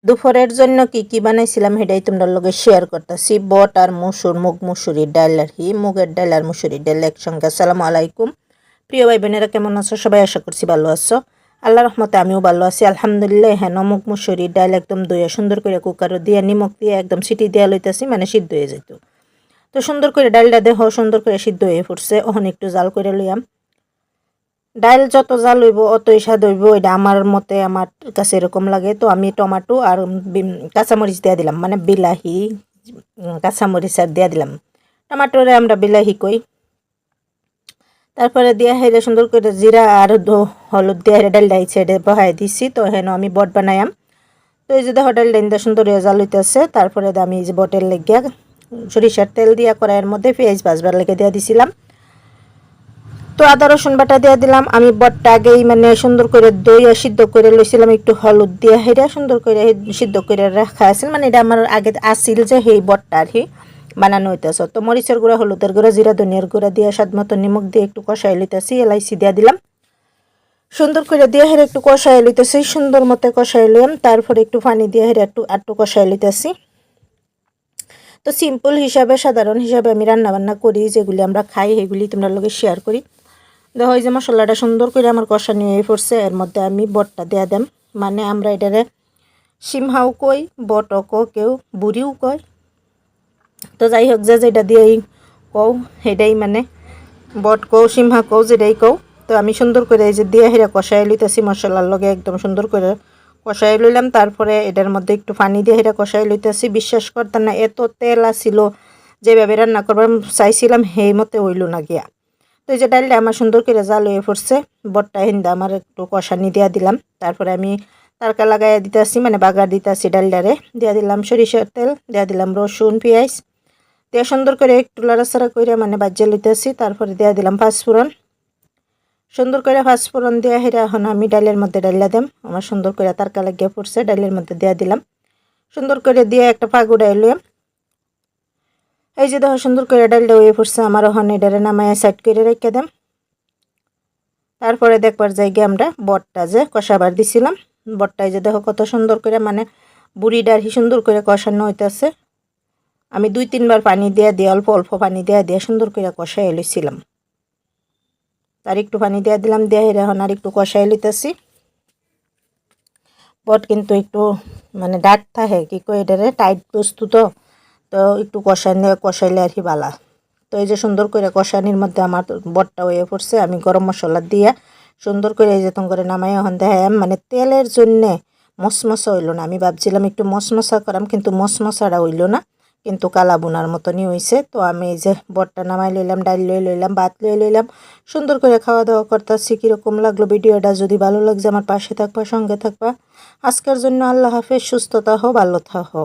দুপুরের জন্য কি কি বানাইছিলাম সেটাই তোমরা লগে শেয়ার করতেছি। বট আর মুসুর, মুগ মুসুরির ডাল আর কি, মুগের ডাল আর মুসুরির ডাল একসঙ্গে। আসসালামু আলাইকুম প্রিয় ভাই বোনেরা, কেমন আছো সবাই? আশা করছি ভালো আছো। আল্লাহ রহমতে আমিও ভালো আছি আলহামদুলিল্লাহ। হ্যাঁ, মুগ মুসুরির ডাল একদম ধুয়ে সুন্দর করে কুকারও দিয়ে নিমক দিয়ে একদম সিটি দেওয়া লইতেছি, মানে সিদ্ধ হয়ে যেত। তো সুন্দর করে ডালটা দেহ সুন্দর করে সিদ্ধ হয়ে ফুটছে। ওখানে একটু জাল করে লইয়াম। ডাল যত জাল হইব অতই স্বাদ হইব, এটা আমার মতে, আমার কাছে এরকম লাগে। তো আমি টমেটো আর কাঁচামরিচ দিয়ে দিলাম, মানে বিলাহি, কাঁচামরিচ আর দিয়ে দিলাম। টমেটোরে আমরা বিলাহি কই। তারপরে দিয়ে হেরে সুন্দর করে জিরা আর হলুদ দিয়ে হেরে ডাল ডাইছে এটা বহাই দিছি। তো হেন আমি বট বানাইম। তো এই যে দেখো ডাল ডাইন সুন্দর হয়ে জাল হইতেছে। তারপরে আমি এই যে বটের লেগে সরিষার তেল দিয়া কড়াইয়ের মধ্যে পেঁয়াজ ভাজবার লেগে দিয়ে দিছিলাম। তো আদা রসুন বাটা দিয়ে দিলাম। আমি বটটা আগেই মানে সুন্দর করে দই সিদ্ধ করে লইছিলাম, একটু হলুদ দিয়ে হেরা সুন্দর করে সিদ্ধ করে রাখা আছিল, মানে এটা আমার আগে আসিল যে সেই বটটা আর কি বানানো হইতেছে। তো মরিচের গুঁড়া, হলুদের গুঁড়া, জিরা ধনিয়ার গুঁড়া দিয়ে স্বাদ মতো নিমখ দিয়ে একটু কষাই লইতেছি। এলাইচি দিয়ে দিলাম সুন্দর করে দিয়ে হেরে একটু কষাই লইতেছি, সুন্দর মতো কষাই লইলাম। তারপরে একটু পানি দিয়ে হেরে একটু কষাই লইতেছি। তো সিম্পল হিসাবে, সাধারণ হিসাবে আমি রান্নাবান্না করি, যেগুলি আমরা খাই সেগুলি তোমরা লগে শেয়ার করি। দেখো এই যে মশলাটা সুন্দর করে আমার কষা নিয়ে পড়ছে। এর মধ্যে আমি বটটা দিয়ে দিম, মানে আমরা এটারে সিমহাও কই, বটও কও, কেউ বুড়িও কয়। তো যাই হোক, যে যেটা দিয়েই কও সেটাই, মানে বট কও, সিমহা কও, যেটাই কও। তো আমি সুন্দর করে এই যে দিয়ে হেরা কষাই লইতেছি মশলার লগে, একদম সুন্দর করে কষাই লইলাম। তারপরে এটার মধ্যে একটু পানি দিয়ে হেরা কষাই লইতেছি। বিশ্বাস করতাম না, এত তেল আসিল, যেভাবে রান্না করবার চাইছিলাম সেই মতে হইল না গিয়া। তো এই যে ডালটা আমার সুন্দর করে জাল হয়ে পড়ছে, বটটা হিন্দা আমার একটু কষানি দিয়া দিলাম। তারপরে আমি তারকা লাগাই দিতেছি, মানে বাগার দিতেছি ডালটারে। দিয়া দিলাম সরিষার তেল, দিয়া দিলাম রসুন পেঁয়াজ দিয়ে সুন্দর করে একটু লড়াচড়া করে মানে বাজ্যে লইতেছি। তারপরে দিয়া দিলাম পাঁচফোড়ন, সুন্দর করে পাঁচফোড়ন দিয়া হেরা এখন আমি ডালের মধ্যে ডালিয়া দিম। আমার সুন্দর করে তারকা লাগিয়ে পড়ছে, ডালের মধ্যে দিয়া দিলাম। সুন্দর করে দিয়ে একটা ফাগু ডাইলাম। এই যে দেখো সুন্দর করে ডালটা হয়ে পড়ছে আমার, ওখানে এটারে নামায় সাইড করে রেখে দিম। তারপরে দেখবার জায়গায় আমরা বটটা যে কষাবার দিছিলাম, বটটাই যে দেখো কত সুন্দর করে, মানে বুড়িটার সুন্দর করে কষানো হইতেছে। আমি 2-3 বার পানি দিয়ে অল্প অল্প পানি দিয়ে সুন্দর করে কষাই লইছিলাম। তার একটু পানি দিয়ে দিলাম, দিয়ে এখন আর একটু কষাই লইতেছি। বট কিন্তু একটু মানে ডাট থাকে, কি কই এটারে, টাইট বস্তু তো, তো একটু কষাইলে আর কি বালা। তো এই যে সুন্দর করে কষানির মধ্যে আমার বটটা হয়ে পড়ছে। আমি গরম মশলা দিয়ে সুন্দর করে এই যে তখন করে নামাই এখন দেখাই, মানে তেলের জন্যে মশমশা হইলো না। আমি ভাবছিলাম একটু মশমশা করাম, কিন্তু মশমশাটা হইলো না, কিন্তু কালা বোনার মতনই হয়েছে। তো আমি এই যে বটটা নামাই লইলাম, ডাল লই লইলাম, ভাত লই লইলাম, সুন্দর করে খাওয়া দাওয়া করতেছি। কীরকম লাগলো ভিডিওটা? যদি ভালো লাগছে আমার পাশে থাকবা, সঙ্গে থাকবা। আজকের জন্য আল্লাহ হাফেজ, সুস্থতা হো, ভালো থাকো।